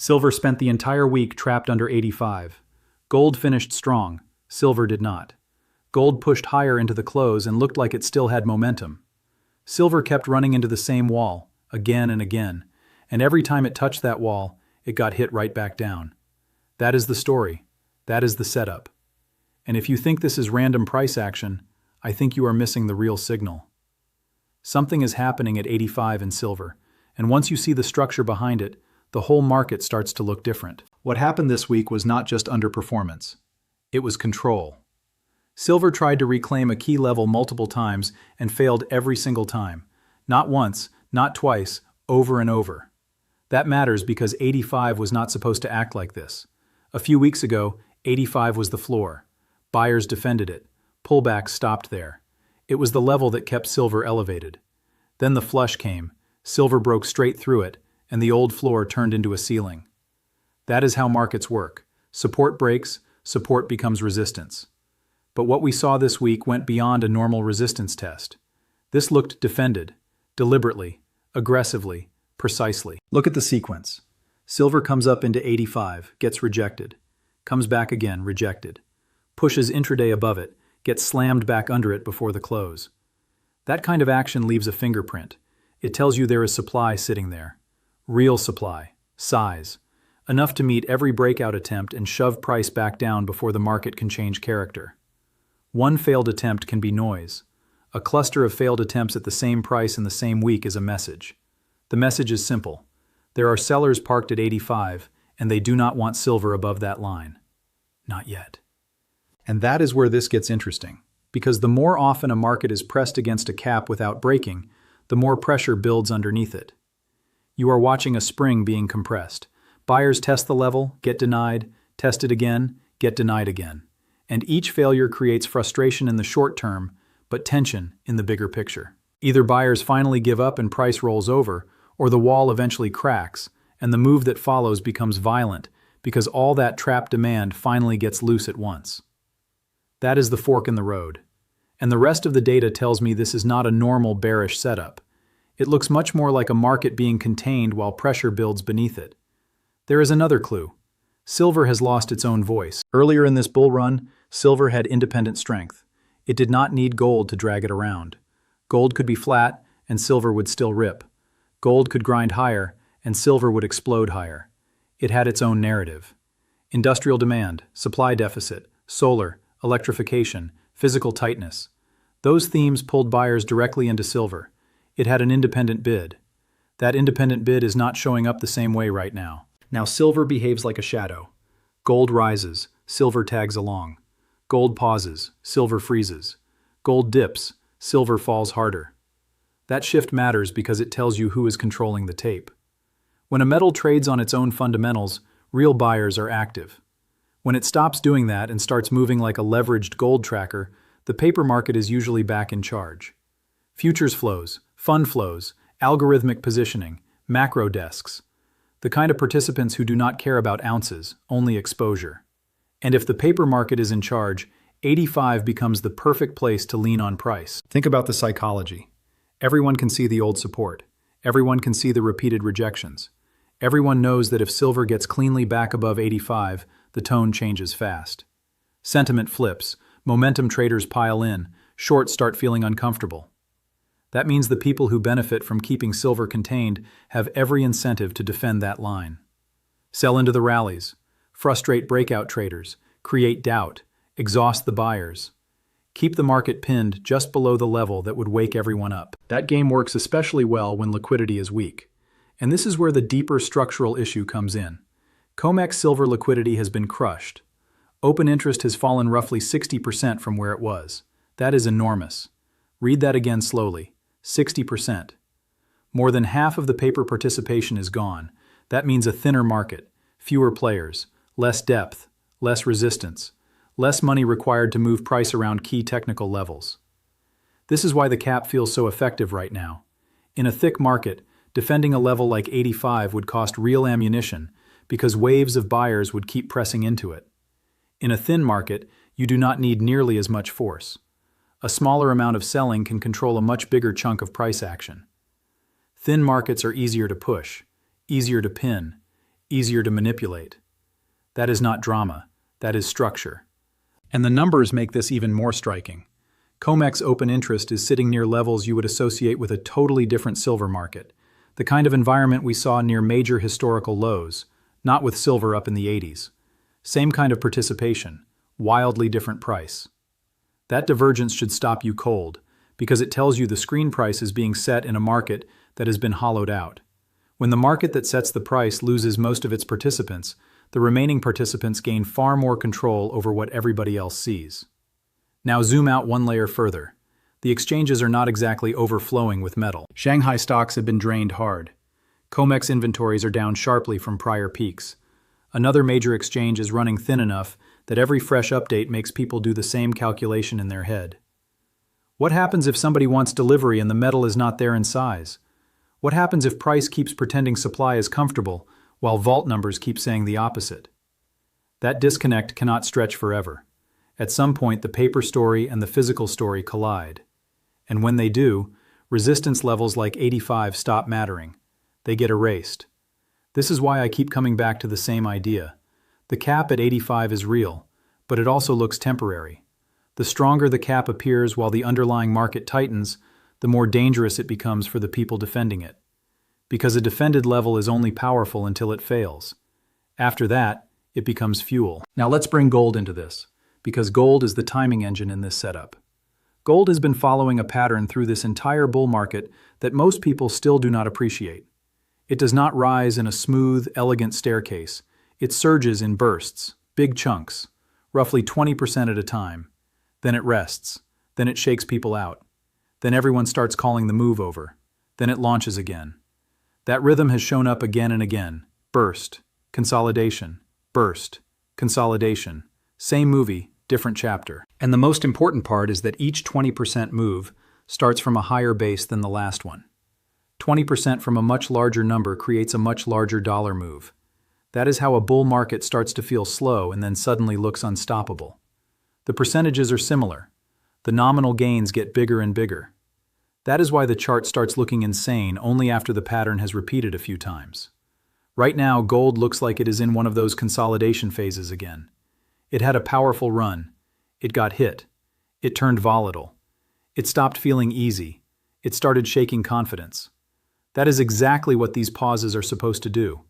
Silver spent the entire week trapped under 85. Gold finished strong, silver did not. Gold pushed higher into the close and looked like it still had momentum. Silver kept running into the same wall, again and again, and every time it touched that wall, it got hit right back down. That is the story. That is the setup. And if you think this is random price action, I think you are missing the real signal. Something is happening at 85 in silver, and once you see the structure behind it, the whole market starts to look different. What happened this week was not just underperformance. It was control. Silver tried to reclaim a key level multiple times and failed every single time. Not once, not twice, over and over. That matters because 85 was not supposed to act like this. A few weeks ago, 85 was the floor. Buyers defended it. Pullbacks stopped there. It was the level that kept silver elevated. Then the flush came. Silver broke straight through it, and the old floor turned into a ceiling. That is how markets work. Support breaks, support becomes resistance. But what we saw this week went beyond a normal resistance test. This looked defended, deliberately, aggressively, precisely. Look at the sequence. Silver comes up into 85, gets rejected. Comes back again, rejected. Pushes intraday above it, gets slammed back under it before the close. That kind of action leaves a fingerprint. It tells you there is supply sitting there. Real supply, size, enough to meet every breakout attempt and shove price back down before the market can change character. One failed attempt can be noise. A cluster of failed attempts at the same price in the same week is a message. The message is simple. There are sellers parked at 85, and they do not want silver above that line. Not yet. And that is where this gets interesting, because the more often a market is pressed against a cap without breaking, the more pressure builds underneath it. You are watching a spring being compressed. Buyers test the level, get denied, test it again, get denied again. And each failure creates frustration in the short term, but tension in the bigger picture. Either buyers finally give up and price rolls over, or the wall eventually cracks, and the move that follows becomes violent because all that trapped demand finally gets loose at once. That is the fork in the road. And the rest of the data tells me this is not a normal bearish setup. It looks much more like a market being contained while pressure builds beneath it. There is another clue. Silver has lost its own voice. Earlier in this bull run, silver had independent strength. It did not need gold to drag it around. Gold could be flat, and silver would still rip. Gold could grind higher, and silver would explode higher. It had its own narrative. Industrial demand, supply deficit, solar, electrification, physical tightness. Those themes pulled buyers directly into silver. It had an independent bid. That independent bid is not showing up the same way right now. Now silver behaves like a shadow. Gold rises, silver tags along. Gold pauses, silver freezes. Gold dips, silver falls harder. That shift matters because it tells you who is controlling the tape. When a metal trades on its own fundamentals, real buyers are active. When it stops doing that and starts moving like a leveraged gold tracker, the paper market is usually back in charge. Futures flows, fund flows, algorithmic positioning, macro desks. The kind of participants who do not care about ounces, only exposure. And if the paper market is in charge, 85 becomes the perfect place to lean on price. Think about the psychology. Everyone can see the old support. Everyone can see the repeated rejections. Everyone knows that if silver gets cleanly back above 85, the tone changes fast. Sentiment flips, momentum traders pile in, shorts start feeling uncomfortable. That means the people who benefit from keeping silver contained have every incentive to defend that line. Sell into the rallies, frustrate breakout traders, create doubt, exhaust the buyers. Keep the market pinned just below the level that would wake everyone up. That game works especially well when liquidity is weak. And this is where the deeper structural issue comes in. COMEX silver liquidity has been crushed. Open interest has fallen roughly 60% from where it was. That is enormous. Read that again slowly. 60%. More than half of the paper participation is gone. That means a thinner market, fewer players, less depth, less resistance, less money required to move price around key technical levels. This is why the cap feels so effective right now. In a thick market, defending a level like 85 would cost real ammunition because waves of buyers would keep pressing into it. In a thin market, you do not need nearly as much force. A smaller amount of selling can control a much bigger chunk of price action. Thin markets are easier to push, easier to pin, easier to manipulate. That is not drama, that is structure. And the numbers make this even more striking. COMEX open interest is sitting near levels you would associate with a totally different silver market, the kind of environment we saw near major historical lows, not with silver up in the 80s. Same kind of participation, wildly different price. That divergence should stop you cold, because it tells you the screen price is being set in a market that has been hollowed out. When the market that sets the price loses most of its participants, the remaining participants gain far more control over what everybody else sees. Now zoom out one layer further. The exchanges are not exactly overflowing with metal. Shanghai stocks have been drained hard. COMEX inventories are down sharply from prior peaks. Another major exchange is running thin enough that every fresh update makes people do the same calculation in their head. What happens if somebody wants delivery and the metal is not there in size? What happens if price keeps pretending supply is comfortable while vault numbers keep saying the opposite? That disconnect cannot stretch forever. At some point, the paper story and the physical story collide. And when they do, resistance levels like 85 stop mattering. They get erased. This is why I keep coming back to the same idea. The cap at 85 is real, but it also looks temporary. The stronger the cap appears while the underlying market tightens, the more dangerous it becomes for the people defending it. Because a defended level is only powerful until it fails. After that, it becomes fuel. Now let's bring gold into this, because gold is the timing engine in this setup. Gold has been following a pattern through this entire bull market that most people still do not appreciate. It does not rise in a smooth, elegant staircase. It surges in bursts, big chunks, roughly 20% at a time. Then it rests. Then it shakes people out. Then everyone starts calling the move over. Then it launches again. That rhythm has shown up again and again. Burst, consolidation, burst, consolidation. Same movie, different chapter. And the most important part is that each 20% move starts from a higher base than the last one. 20% from a much larger number creates a much larger dollar move. That is how a bull market starts to feel slow and then suddenly looks unstoppable. The percentages are similar. The nominal gains get bigger and bigger. That is why the chart starts looking insane only after the pattern has repeated a few times. Right now, gold looks like it is in one of those consolidation phases again. It had a powerful run. It got hit. It turned volatile. It stopped feeling easy. It started shaking confidence. That is exactly what these pauses are supposed to do.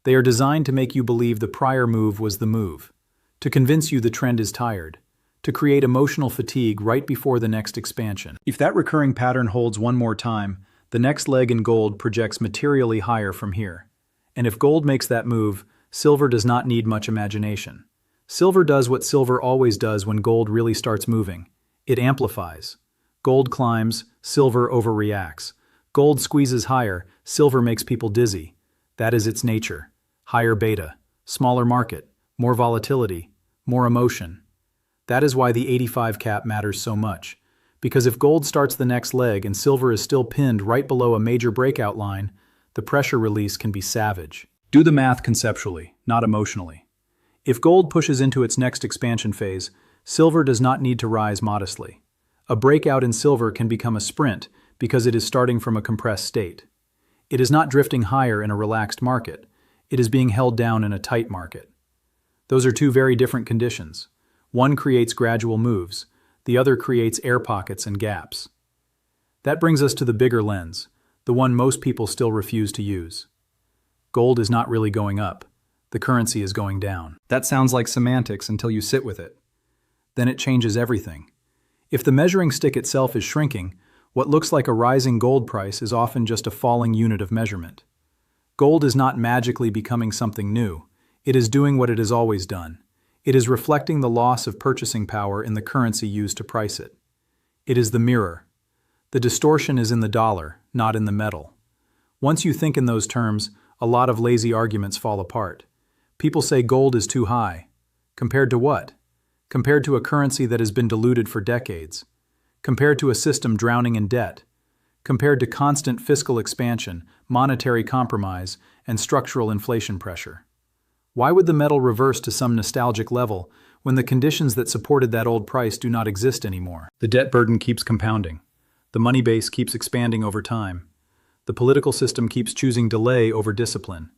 They are designed to make you believe the prior move was the move, to convince you the trend is tired, to create emotional fatigue right before the next expansion. If that recurring pattern holds one more time, the next leg in gold projects materially higher from here. And if gold makes that move, silver does not need much imagination. Silver does what silver always does when gold really starts moving. It amplifies. Gold climbs, silver overreacts. Gold squeezes higher, silver makes people dizzy. That is its nature. Higher beta, smaller market, more volatility, more emotion. That is why the 85 cap matters so much. Because if gold starts the next leg and silver is still pinned right below a major breakout line, the pressure release can be savage. Do the math conceptually, not emotionally. If gold pushes into its next expansion phase, silver does not need to rise modestly. A breakout in silver can become a sprint because it is starting from a compressed state. It is not drifting higher in a relaxed market. It is being held down in a tight market. Those are two very different conditions. One creates gradual moves. The other creates air pockets and gaps. That brings us to the bigger lens, the one most people still refuse to use. Gold is not really going up. The currency is going down. That sounds like semantics until you sit with it. Then it changes everything. If the measuring stick itself is shrinking, what looks like a rising gold price is often just a falling unit of measurement. Gold is not magically becoming something new. It is doing what it has always done. It is reflecting the loss of purchasing power in the currency used to price it. It is the mirror. The distortion is in the dollar, not in the metal. Once you think in those terms, a lot of lazy arguments fall apart. People say gold is too high. Compared to what? Compared to a currency that has been diluted for decades. Compared to a system drowning in debt. Compared to constant fiscal expansion, monetary compromise, and structural inflation pressure. Why would the metal reverse to some nostalgic level when the conditions that supported that old price do not exist anymore? The debt burden keeps compounding. The money base keeps expanding over time. The political system keeps choosing delay over discipline.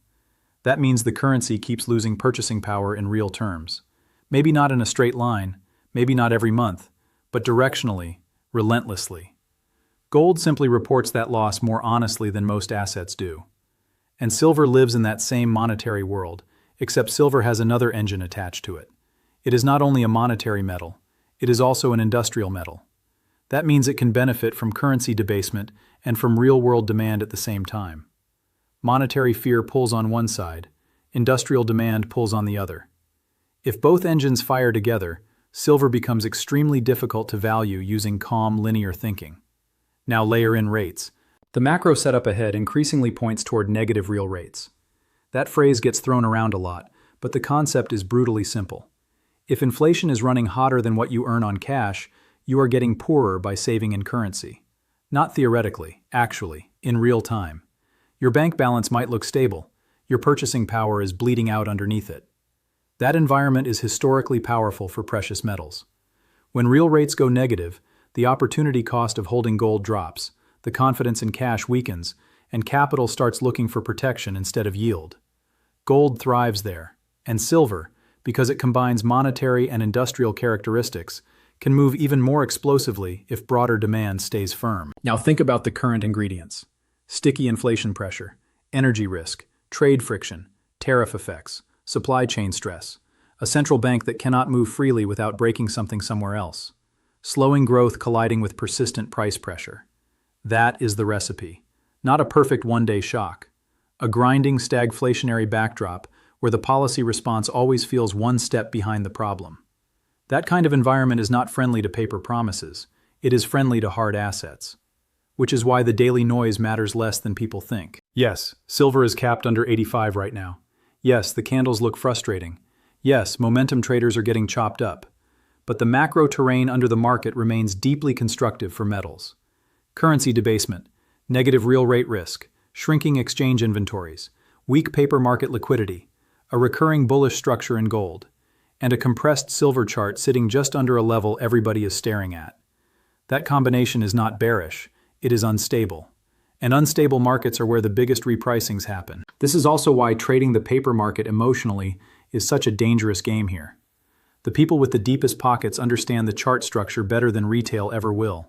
That means the currency keeps losing purchasing power in real terms. Maybe not in a straight line, maybe not every month, but directionally, relentlessly. Gold simply reports that loss more honestly than most assets do. And silver lives in that same monetary world, except silver has another engine attached to it. It is not only a monetary metal, it is also an industrial metal. That means it can benefit from currency debasement and from real-world demand at the same time. Monetary fear pulls on one side, industrial demand pulls on the other. If both engines fire together, silver becomes extremely difficult to value using calm, linear thinking. Now layer in rates. The macro setup ahead increasingly points toward negative real rates. That phrase gets thrown around a lot, but the concept is brutally simple. If inflation is running hotter than what you earn on cash, you are getting poorer by saving in currency. Not theoretically, actually, in real time. Your bank balance might look stable. Your purchasing power is bleeding out underneath it. That environment is historically powerful for precious metals. When real rates go negative, the opportunity cost of holding gold drops, the confidence in cash weakens, and capital starts looking for protection instead of yield. Gold thrives there, and silver, because it combines monetary and industrial characteristics, can move even more explosively if broader demand stays firm. Now think about the current ingredients: sticky inflation pressure, energy risk, trade friction, tariff effects, supply chain stress, a central bank that cannot move freely without breaking something somewhere else, slowing growth colliding with persistent price pressure. That is the recipe. Not a perfect one-day shock. A grinding stagflationary backdrop where the policy response always feels one step behind the problem. That kind of environment is not friendly to paper promises. It is friendly to hard assets. Which is why the daily noise matters less than people think. Yes, silver is capped under 85 right now. Yes, the candles look frustrating. Yes, momentum traders are getting chopped up. But the macro terrain under the market remains deeply constructive for metals. Currency debasement, negative real rate risk, shrinking exchange inventories, weak paper market liquidity, a recurring bullish structure in gold, and a compressed silver chart sitting just under a level everybody is staring at. That combination is not bearish, it is unstable. And unstable markets are where the biggest repricings happen. This is also why trading the paper market emotionally is such a dangerous game here. The people with the deepest pockets understand the chart structure better than retail ever will.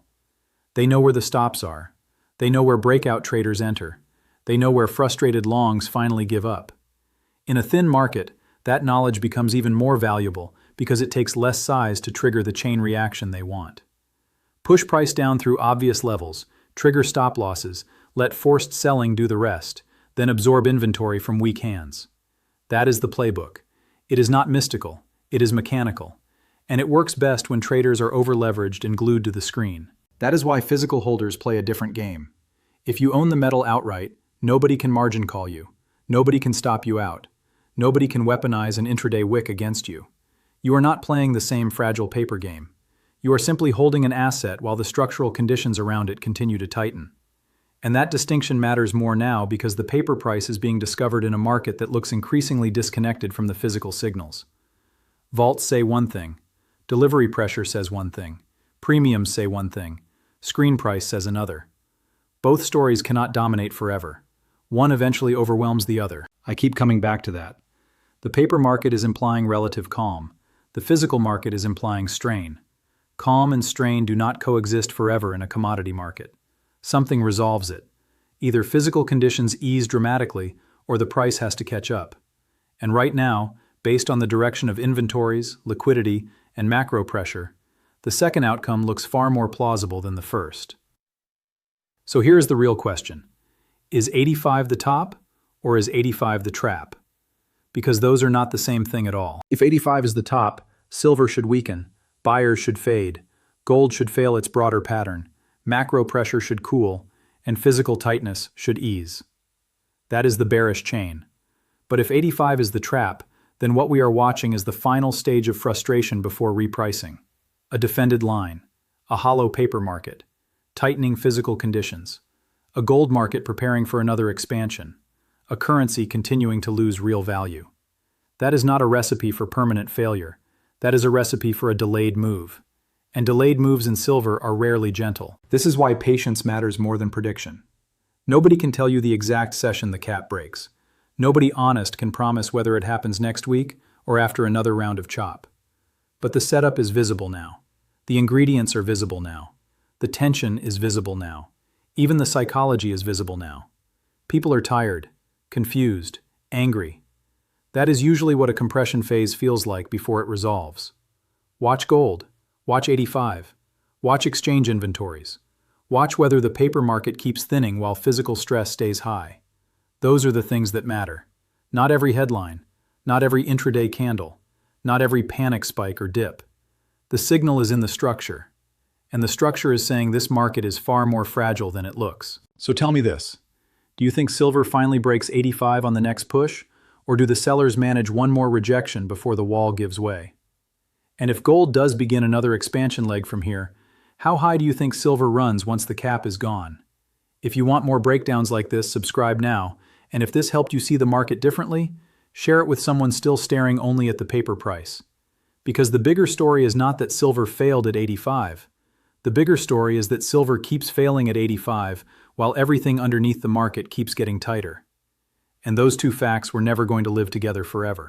They know where the stops are. They know where breakout traders enter. They know where frustrated longs finally give up. In a thin market, that knowledge becomes even more valuable because it takes less size to trigger the chain reaction they want. Push price down through obvious levels, trigger stop losses, let forced selling do the rest, then absorb inventory from weak hands. That is the playbook. It is not mystical, it is mechanical. And it works best when traders are over-leveraged and glued to the screen. That is why physical holders play a different game. If you own the metal outright, nobody can margin call you. Nobody can stop you out. Nobody can weaponize an intraday wick against you. You are not playing the same fragile paper game. You are simply holding an asset while the structural conditions around it continue to tighten. And that distinction matters more now because the paper price is being discovered in a market that looks increasingly disconnected from the physical signals. Vaults say one thing. Delivery pressure says one thing. Premiums say one thing. Screen price says another. Both stories cannot dominate forever. One eventually overwhelms the other. I keep coming back to that. The paper market is implying relative calm. The physical market is implying strain. Calm and strain do not coexist forever in a commodity market. Something resolves it. Either physical conditions ease dramatically or the price has to catch up. And right now, based on the direction of inventories, liquidity, and macro pressure, the second outcome looks far more plausible than the first. So here is the real question. Is 85 the top, or is 85 the trap? Because those are not the same thing at all. If 85 is the top, silver should weaken, buyers should fade, gold should fail its broader pattern, macro pressure should cool, and physical tightness should ease. That is the bearish chain. But if 85 is the trap, then what we are watching is the final stage of frustration before repricing. A defended line, a hollow paper market, tightening physical conditions, a gold market preparing for another expansion, a currency continuing to lose real value. That is not a recipe for permanent failure. That is a recipe for a delayed move. And delayed moves in silver are rarely gentle. This is why patience matters more than prediction. Nobody can tell you the exact session the cap breaks. Nobody honest can promise whether it happens next week or after another round of chop. But the setup is visible now. The ingredients are visible now. The tension is visible now. Even the psychology is visible now. People are tired, confused, angry. That is usually what a compression phase feels like before it resolves. Watch gold. Watch 85. Watch exchange inventories. Watch whether the paper market keeps thinning while physical stress stays high. Those are the things that matter. Not every headline, not every intraday candle, not every panic spike or dip. The signal is in the structure, and the structure is saying this market is far more fragile than it looks. So tell me this. Do you think silver finally breaks 85 on the next push, or do the sellers manage one more rejection before the wall gives way? And if gold does begin another expansion leg from here, how high do you think silver runs once the cap is gone? If you want more breakdowns like this, subscribe now, and if this helped you see the market differently, share it with someone still staring only at the paper price. Because the bigger story is not that silver failed at 85. The bigger story is that silver keeps failing at 85 while everything underneath the market keeps getting tighter. And those two facts were never going to live together forever.